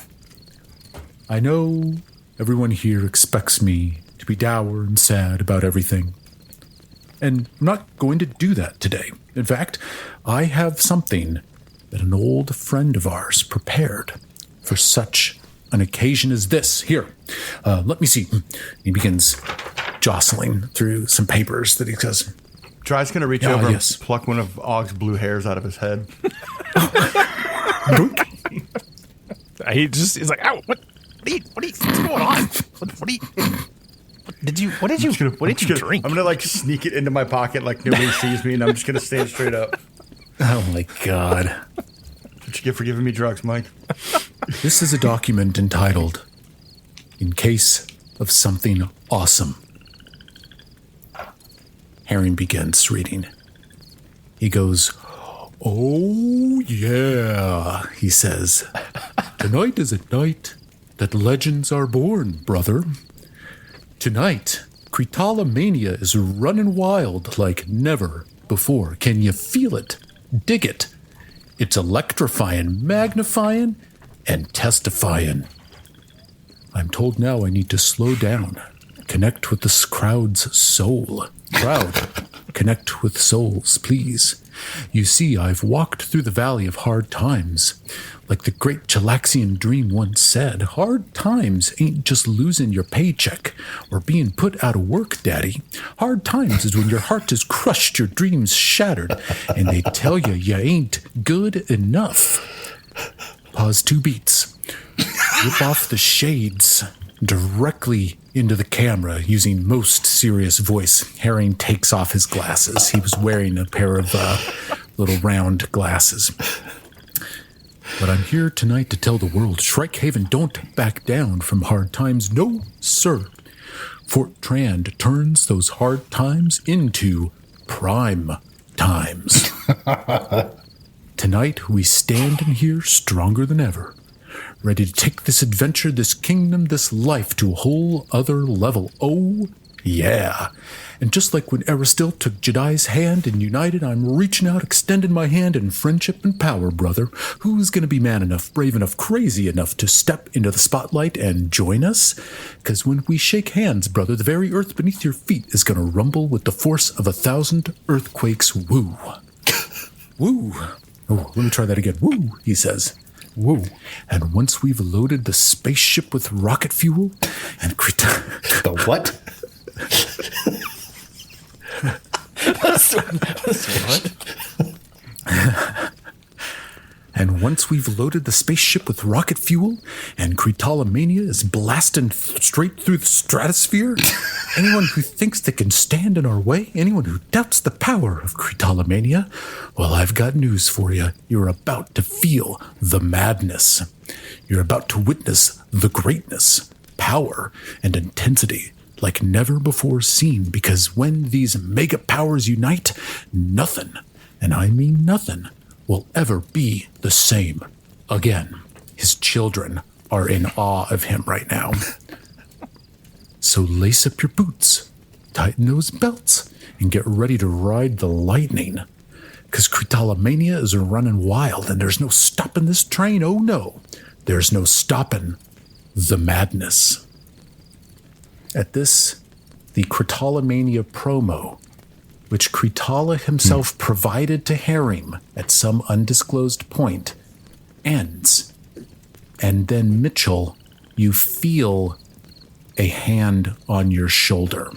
A: I know everyone here expects me to be dour and sad about everything. And I'm not going to do that today. In fact, I have something that an old friend of ours prepared for such an occasion as this. Here, let me see. He begins jostling through some papers that he says.
B: Dry's going to reach over and pluck one of Ogg's blue hairs out of his head.
D: He's like, ow, what? What's going on? What did you drink?
B: I'm gonna like sneak it into my pocket like nobody sees me, and I'm just gonna stand straight up.
A: Oh my God.
B: What you get for giving me drugs, Mike?
A: This is a document entitled, "In Case of Something Awesome." Harim begins reading. He goes, "Oh yeah," he says. "Tonight is a night that legends are born, brother. Tonight, Kritala Mania is running wild like never before. Can you feel it? Dig it. It's electrifying, magnifying, and testifying. I'm told now I need to slow down, connect with this crowd's soul. Crowd, connect with souls, please. You see, I've walked through the valley of hard times. Like the great Chalaxian dream once said, hard times ain't just losing your paycheck or being put out of work, Daddy. Hard times is when your heart is crushed, your dreams shattered, and they tell you ain't good enough." Pause 2 beats. Rip off the shades directly into the camera using most serious voice. Harim takes off his glasses. He was wearing a pair of little round glasses. "But I'm here tonight to tell the world, Shrikehaven don't back down from hard times. No, sir. Fort Trand turns those hard times into prime times. Tonight we stand in here stronger than ever, ready to take this adventure, this kingdom, this life to a whole other level. Oh, Yeah. And just like when Aristil took Jedi's hand and united, I'm reaching out, extending my hand in friendship and power, brother. Who's going to be man enough, brave enough, crazy enough to step into the spotlight and join us? Because when we shake hands, brother, the very earth beneath your feet is going to rumble with the force of 1,000 earthquakes. Woo. Woo. Oh, let me try that again. Woo, he says. Woo. And once we've loaded the spaceship with rocket fuel and
C: The what?
E: What?
A: And once we've loaded the spaceship with rocket fuel and Cretalomania is blasting straight through the stratosphere, anyone who thinks they can stand in our way, anyone who doubts the power of Cretalomania, well, I've got news for you. You're about to feel the madness. You're about to witness the greatness, power, and intensity like never before seen, because when these mega powers unite, nothing, and I mean nothing, will ever be the same again. His children are in awe of him right now. So lace up your boots, tighten those belts, and get ready to ride the lightning. Because Cretalomania is running wild, and there's no stopping this train. Oh no, there's no stopping the madness. At this, the Cretalomania promo, which Cretala himself provided to Harim at some undisclosed point, ends. And then, Mitchell, you feel a hand on your shoulder.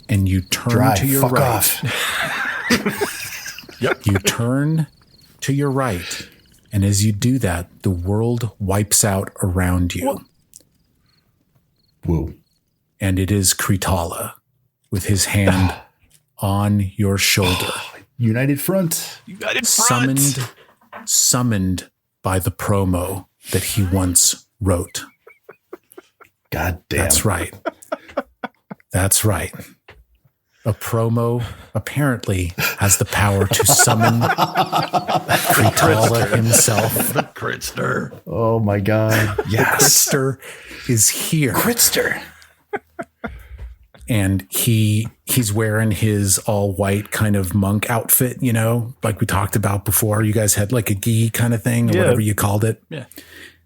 A: And you turn to your right.
B: Yep.
A: You turn to your right. And as you do that, the world wipes out around you.
C: Woo.
A: And it is Cretala with his hand on your shoulder.
C: United Front.
A: Summoned by the promo that he once wrote.
C: God damn.
A: That's right. That's right. A promo apparently has the power to summon Cretala himself.
B: The Critster.
C: Oh my God. Yes.
A: The Critster is here.
C: Critster.
A: And he's wearing his all white kind of monk outfit, you know, like we talked about before. You guys had like a gi kind of thing or whatever you called it.
E: Yeah.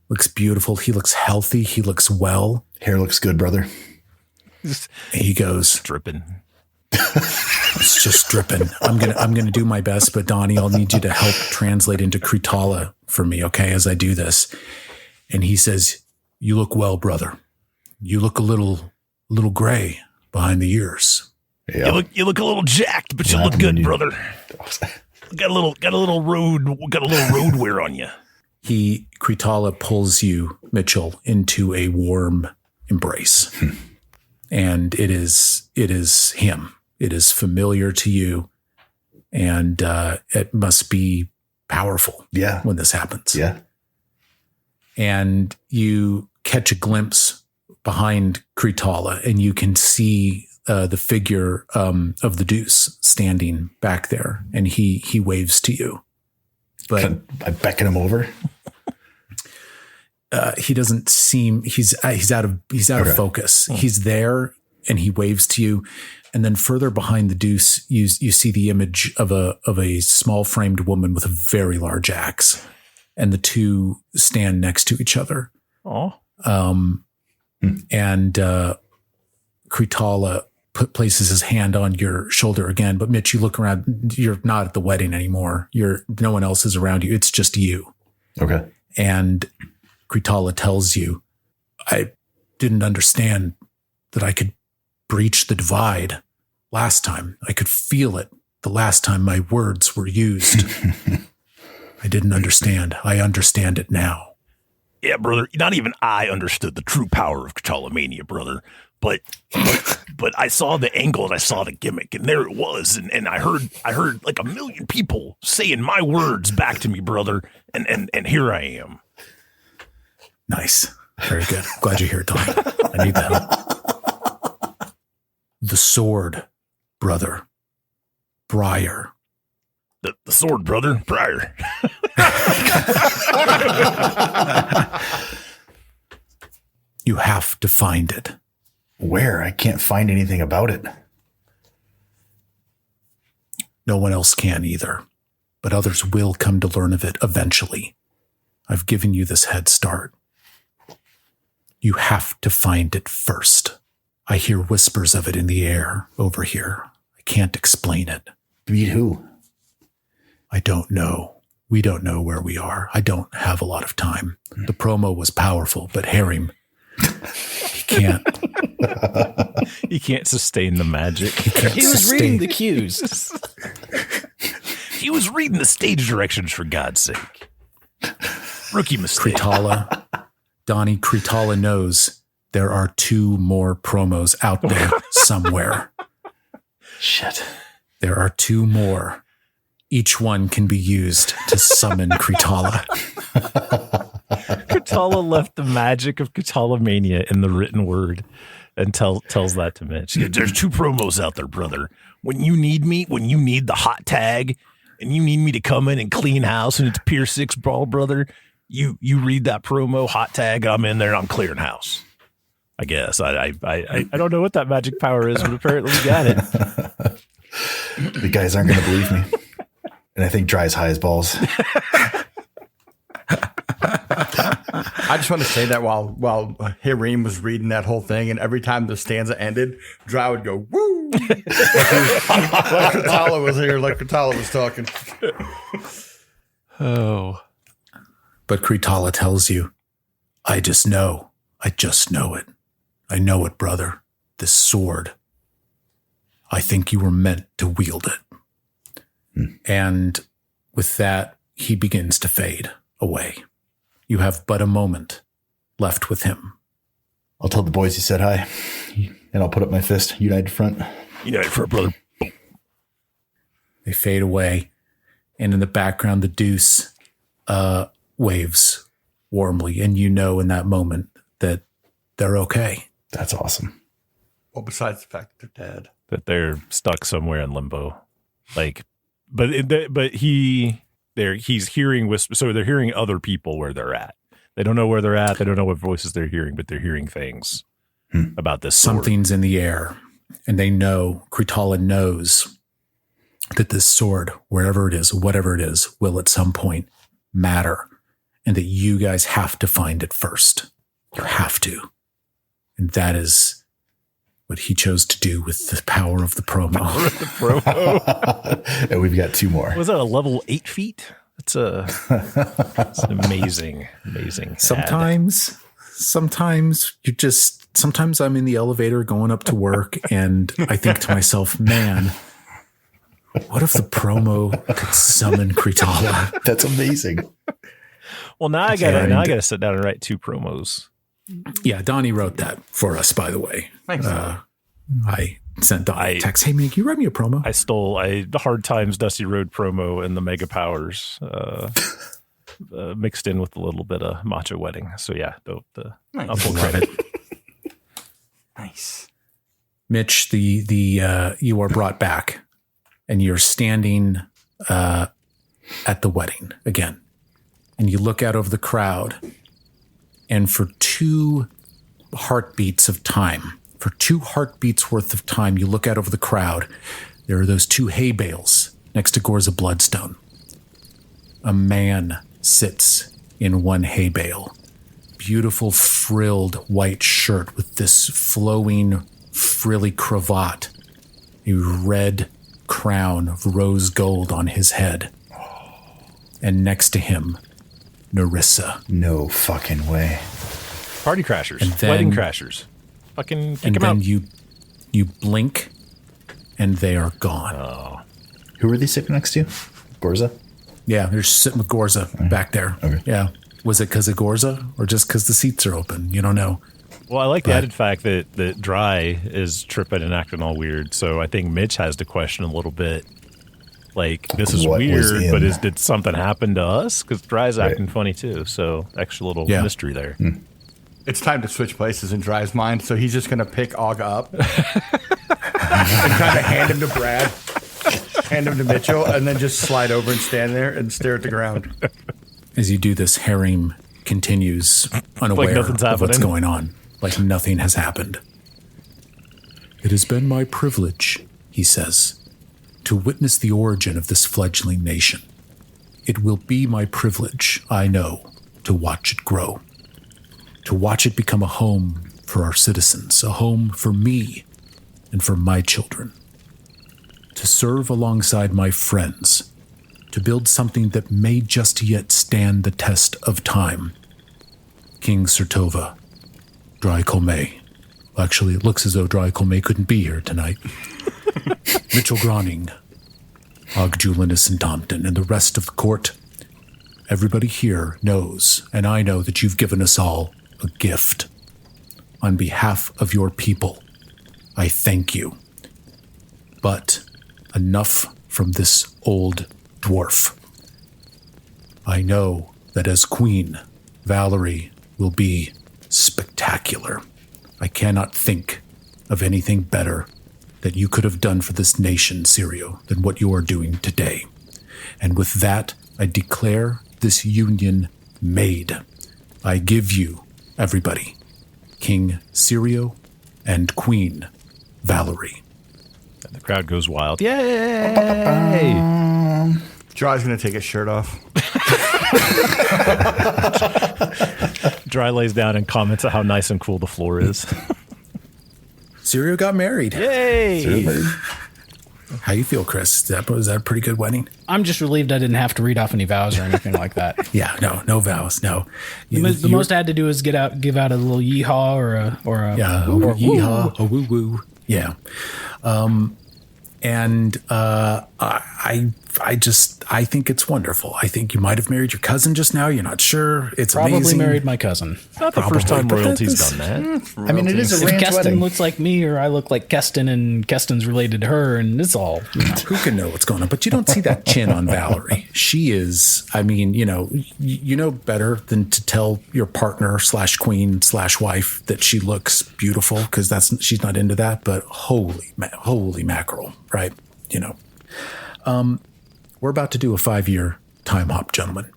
A: Looks beautiful. He looks healthy. He looks well.
C: Hair looks good, brother.
A: He goes,
D: Dripping.
A: it's just dripping. I'm gonna do my best, but Donnie, I'll need you to help translate into Cretala for me, okay, as I do this. And he says, you look well, brother. You look a little gray behind the ears.
C: Yeah.
D: You look a little jacked, but you look good, brother. Got a little road wear on you.
A: Cretala pulls you, Mitchell, into a warm embrace. And it is him. It is familiar to you. And it must be powerful when this happens.
C: Yeah.
A: And you catch a glimpse behind Cretala, and you can see the figure of the Deuce standing back there, and he waves to you. But
C: I beckon him over.
A: He doesn't seem he's out of focus. He's there, and he waves to you. And then further behind the Deuce, you see the image of a small framed woman with a very large axe, and the two stand next to each other.
D: Oh.
A: And Cretala places his hand on your shoulder again. But Mitch, you look around. You're not at the wedding anymore. No one else is around you. It's just you.
C: Okay.
A: And Cretala tells you, I didn't understand that I could breach the divide last time. I could feel it the last time my words were used. I didn't understand. I understand it now.
F: Yeah, brother. Not even I understood the true power of Catalomania, brother. But I saw the angle and I saw the gimmick, and there it was. And I heard like a million people saying my words back to me, brother. And here I am.
A: Nice. Very good. Glad you're here, Tom. I need that. The sword, brother. Briar.
F: The sword, brother. Briar.
A: You have to find it.
C: Where? I can't find anything about it.
A: No one else can either, but others will come to learn of it eventually. I've given you this head start. You have to find it first. I hear whispers of it in the air over here. I can't explain it.
C: Beat who?
A: I don't know. We don't know where we are. I don't have a lot of time. The promo was powerful, but Harim, he can't.
D: He can't sustain the magic.
E: He was reading the cues.
F: He was reading the stage directions, for God's sake. Rookie mistake.
A: Donnie Kritala knows there are 2 more promos out there somewhere.
E: Shit.
A: There are 2 more. Each one can be used to summon Kritala.
D: Kritala left the magic of Kritala Mania in the written word and tells that to Mitch.
F: There's 2 promos out there, brother. When you need me, when you need the hot tag, and you need me to come in and clean house, and it's Pier 6 Brawl, brother, you read that promo, hot tag, I'm in there, and I'm clearing house. I guess. I
D: don't know what that magic power is, but apparently we got it.
C: The guys aren't going to believe me. And I think Dry's high as balls.
B: I just want to say that while Harim was reading that whole thing, and every time the stanza ended, Dry would go, woo! like Kritala was here, like Kritala was talking.
D: Oh.
A: But Kritala tells you, I just know it. I know it, brother. This sword. I think you were meant to wield it. And with that, he begins to fade away. You have but a moment left with him.
C: I'll tell the boys you said hi, and I'll put up my fist. United front.
F: United front, brother.
A: They fade away, and in the background, the Deuce waves warmly, and you know in that moment that they're okay.
C: That's awesome.
B: Well, besides the fact that they're dead.
D: That they're stuck somewhere in limbo. Like, but he's hearing whispers, so they're hearing other people where they're at. They don't know where they're at. They don't know what voices they're hearing, but they're hearing things about this sword.
A: Something's in the air, and they know, Kritala knows that this sword, wherever it is, whatever it is, will at some point matter, and that you guys have to find it first. You have to. And that is what he chose to do with the power of the promo.
C: And we've got 2 more.
D: Was that a level 8 feat? It's an amazing.
A: Sometimes I'm in the elevator going up to work, and I think to myself, man, what if the promo could summon Kritala?
C: That's amazing.
D: Well, now I gotta sit down and write 2 promos.
A: Yeah, Donnie wrote that for us, by the way.
B: Thanks.
A: I sent Donnie a text. Hey, man, can you write me a promo?
D: I stole the Hard Times Dusty Road promo and the Mega Powers mixed in with a little bit of Matcha Wedding. So yeah, I'll full credit.
B: Nice.
A: Mitch, you are brought back, and you're standing at the wedding again, and you look out over the crowd, and for 2 heartbeats worth of time, you look out over the crowd. There are those 2 hay bales next to Gorza Bloodstone. A man sits in one hay bale. Beautiful frilled white shirt with this flowing frilly cravat. A red crown of rose gold on his head. And next to him, Narissa.
C: No fucking way.
D: Party crashers. Wedding crashers. Fucking kick them out.
A: And then you blink, and they are gone.
D: Oh.
C: Who were they sitting next to? Gorza?
A: Yeah, they're sitting with Gorza back there.
C: Okay.
A: Yeah. Was it because of Gorza, or just because the seats are open? You don't know.
D: Well, I like the added fact that Dry is tripping and acting all weird. So I think Mitch has to question a little bit. Like, this is weird, but did something happen to us? Because Dry's acting funny too. So extra little mystery there.
B: It's time to switch places in Dry's mind, so he's just going to pick Aga up and kind of hand him to Brad, hand him to Mitchell, and then just slide over and stand there and stare at the ground.
A: As you do this, Harim continues unaware of what's going on, like nothing has happened. It has been my privilege, he says, to witness the origin of this fledgling nation. It will be my privilege, I know, to watch it grow. To watch it become a home for our citizens, a home for me and for my children. To serve alongside my friends, to build something that may just yet stand the test of time. King Sertova, Dry Colmay. Actually, it looks as though Dry Colmay couldn't be here tonight. Mitchell Groning, Og Julianus and Tompton, and the rest of the court. Everybody here knows, and I know that you've given us all a gift. On behalf of your people, I thank you. But enough from this old dwarf. I know that as queen, Valerie will be spectacular. I cannot think of anything better that you could have done for this nation, Sirio, than what you are doing today. And with that, I declare this union made. I give you, everybody, King Sirio and Queen Valerie.
D: And the crowd goes wild. Yay!
B: Dry's going to take his shirt off.
D: Dry lays down and comments on how nice and cool the floor is.
A: Sirio got married.
D: Yay!
A: How you feel, Chris? Was that a pretty good wedding?
E: I'm just relieved I didn't have to read off any vows or anything like that.
A: Yeah, no vows, no.
E: The most I had to do is give out a little yeehaw or a
A: yeehaw, a woo woo. Yeah. I think it's wonderful. I think you might have married your cousin just now. You're not sure. It's
E: probably
A: amazing.
E: Married my cousin.
D: It's not the first time royalty's done that.
C: I mean, it is a
E: if
C: ranch
E: Keston
C: wedding.
E: looks like me, or I look like Keston, and Keston's related to her, and it's all.
A: Who can know what's going on? But you don't see that chin on Valerie. She is. I mean, you know better than to tell your partner / queen / wife that she looks beautiful, because she's not into that. But holy mackerel, right? We're about to do a 5-year time hop, gentlemen.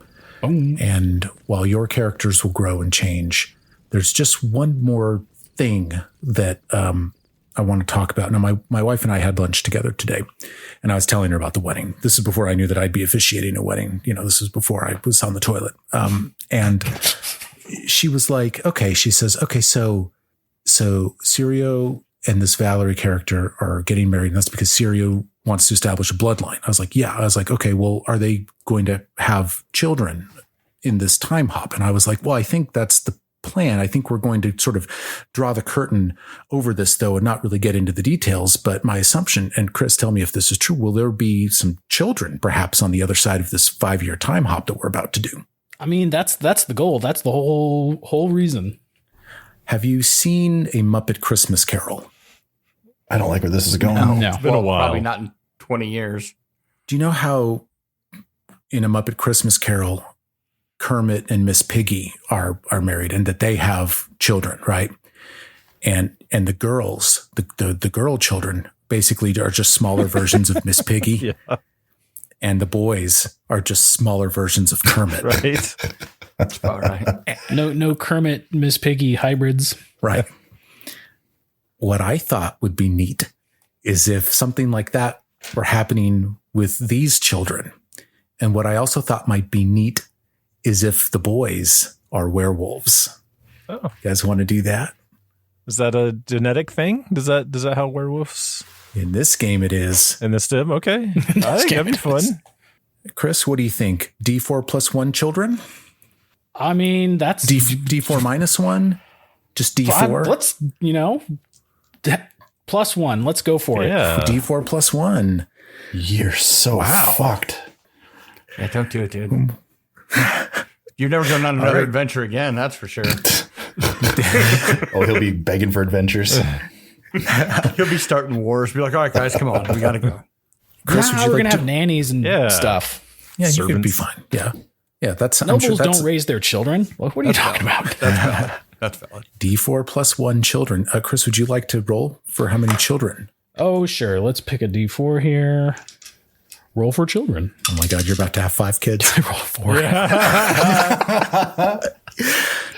E: Oh.
A: And while your characters will grow and change, there's just one more thing that I want to talk about. Now, my wife and I had lunch together today, and I was telling her about the wedding. This is before I knew that I'd be officiating a wedding. This is before I was on the toilet. And she was like, okay, she says, okay, so Sirio and this Valerie character are getting married, and that's because Sirio wants to establish a bloodline. I was like, yeah. I was like, okay, well, are they going to have children in this time hop? And I was like, well, I think that's the plan. I think we're going to sort of draw the curtain over this, though, and not really get into the details. But my assumption, and Chris, tell me if this is true, will there be some children perhaps on the other side of this 5-year time hop that we're about to do?
E: I mean, that's the goal. That's the whole reason.
A: Have you seen A Muppet Christmas Carol?
C: I don't like where this is going.
E: No.
D: It's been a while.
B: Probably not in 20 years.
A: Do you know how in A Muppet Christmas Carol, Kermit and Miss Piggy are married, and that they have children, right? And the girls, the girl children basically are just smaller versions of Miss Piggy.
D: Yeah.
A: And the boys are just smaller versions of Kermit.
D: Right?
B: That's about right.
E: No Kermit, Miss Piggy hybrids.
A: Right. What I thought would be neat is if something like that were happening with these children. And what I also thought might be neat is if the boys are werewolves.
D: Oh.
A: You guys want to do that?
D: Is that a genetic thing? Does that how werewolves?
A: In this game, it is.
D: In this dim? Okay. I think that'd be fun.
A: Chris, what do you think? D4 plus 1 children?
E: I mean, that's
A: D4 minus 1? Just D4?
E: Let's, plus 1. Let's go for it.
D: Yeah.
A: D4 plus 1.
C: You're so fucked.
B: Yeah, don't do it, dude. You're never going on another adventure again, that's for sure.
C: He'll be begging for adventures.
B: He'll be starting wars. Be like, all right, guys, come on. We got to go.
A: Chris, would you
E: we're
A: like
E: going to have nannies and stuff.
A: Yeah, you could be
D: Servants.
A: fine. Yeah. Yeah, that's... I'm
E: Nobles
A: sure that's
E: don't raise their children. What are you talking about?
B: That's valid.
A: D4 plus 1 children. Chris, would you like to roll for how many children?
E: Oh, sure. Let's pick a D4 here. Roll for children.
A: Oh my God, you're about to have 5 kids.
E: I roll 4.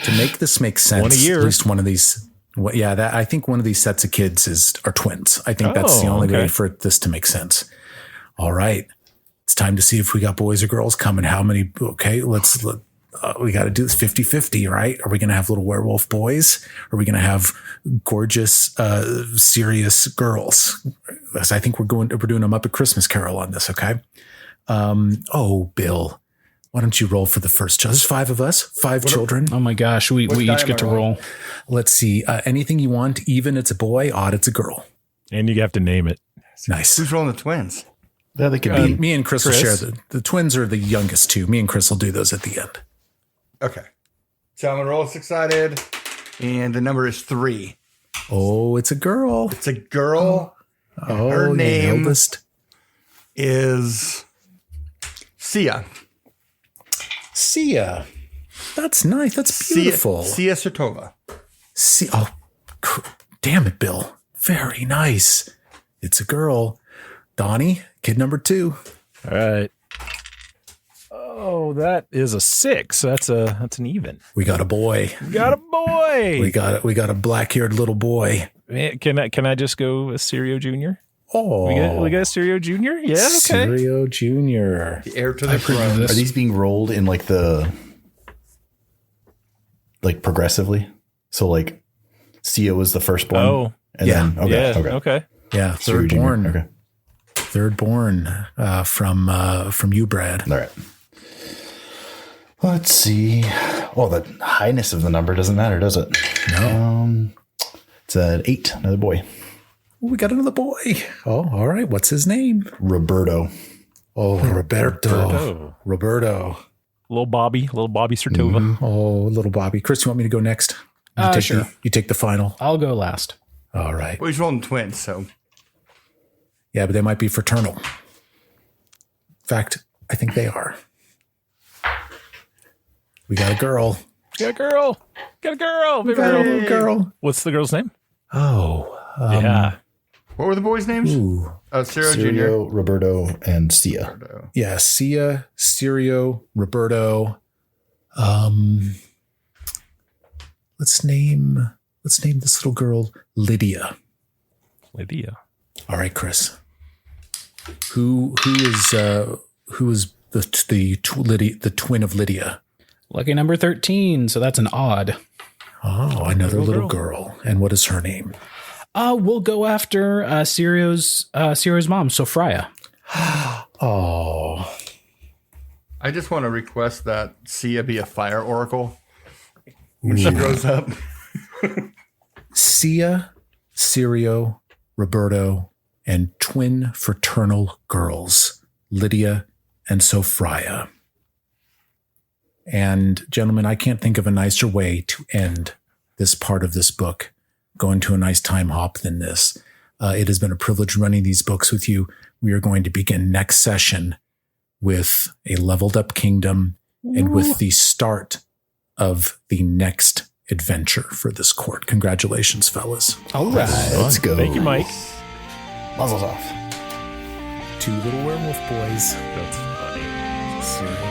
A: To make this make sense,
D: One a year.
A: at least one of these I think one of these sets of kids are twins. I think that's the only way for this to make sense. All right. It's time to see if we got boys or girls coming. How many? Okay, we got to do this 50-50, right? Are we going to have little werewolf boys? Are we going to have gorgeous, serious girls? I think we're doing a Muppet Christmas Carol on this. Okay. Bill, why don't you roll for the first child? There's 5 of us, 5 children.
E: Oh my gosh. We each get to roll.
A: Let's see. Anything you want. Even it's a boy, odd it's a girl.
D: And you have to name it.
A: Nice.
B: Who's rolling the twins?
C: Yeah, they could be.
A: Me and Chris will share the twins are the youngest 2. Me and Chris will do those at the end.
B: Okay. So I'm going to roll 6-sided, and the number is 3.
A: Oh, it's a girl.
B: It's a girl.
A: Oh,
B: her name
A: eldest
B: is Sia.
A: Sia. That's nice. That's beautiful.
B: Sia Sotova.
A: Damn it, Bill. Very nice. It's a girl. Donnie, kid number 2.
D: All right. Oh, that is a 6. That's an even.
A: We got a boy.
D: We got a boy.
A: We got a black-haired little boy.
D: Man, can I just go with Sirio Jr.?
A: Oh,
D: we got Sirio Jr. Yeah, okay.
A: Sirio Jr.
B: The heir to the throne.
C: Are these being rolled in like progressively? So like Sia was the firstborn.
A: Oh,
C: and
A: yeah.
C: Then
D: okay.
A: Yeah, third born. Okay. Third born from you, Brad.
C: All right. Let's see. Oh, the highness of the number doesn't matter, does it?
A: No.
C: It's an 8. Another boy.
A: We got another boy. Oh, all right. What's his name?
C: Roberto.
A: Oh, Roberto.
D: Little Bobby Sertova.
A: Mm-hmm. Oh, little Bobby. Chris, you want me to go next?
E: Sure.
A: You take the final.
E: I'll go last.
A: All right.
B: Well, he's rolling twins, so.
A: Yeah, but they might be fraternal. In fact, I think they are. We got a girl.
D: Got a girl.
A: Baby girl.
D: What's the girl's name?
A: Oh.
D: Yeah.
B: What were the boys' names?
A: Ooh.
C: Sirio, Roberto, and Sia.
A: Yeah, Sia, Sirio, Roberto. Let's name this little girl Lydia. All right, Chris. Who is the twin of Lydia?
E: Lucky number 13. So that's an odd.
A: Oh, another little girl. And what is her name?
E: We'll go after Sirio's mom, Sophia.
A: Oh.
B: I just want to request that Sia be a fire oracle when she grows up.
A: Sia, Sirio, Roberto, and twin fraternal girls, Lydia and Sophia. And gentlemen, I can't think of a nicer way to end this part of this book, going to a nice time hop than this. It has been a privilege running these books with you. We are going to begin next session with a leveled up kingdom and with the start of the next adventure for this court. Congratulations, fellas.
E: All right.
C: Let's go.
D: Thank you, Mike.
C: Muzzles off.
A: 2 little werewolf boys.
D: That's funny.
A: Seriously.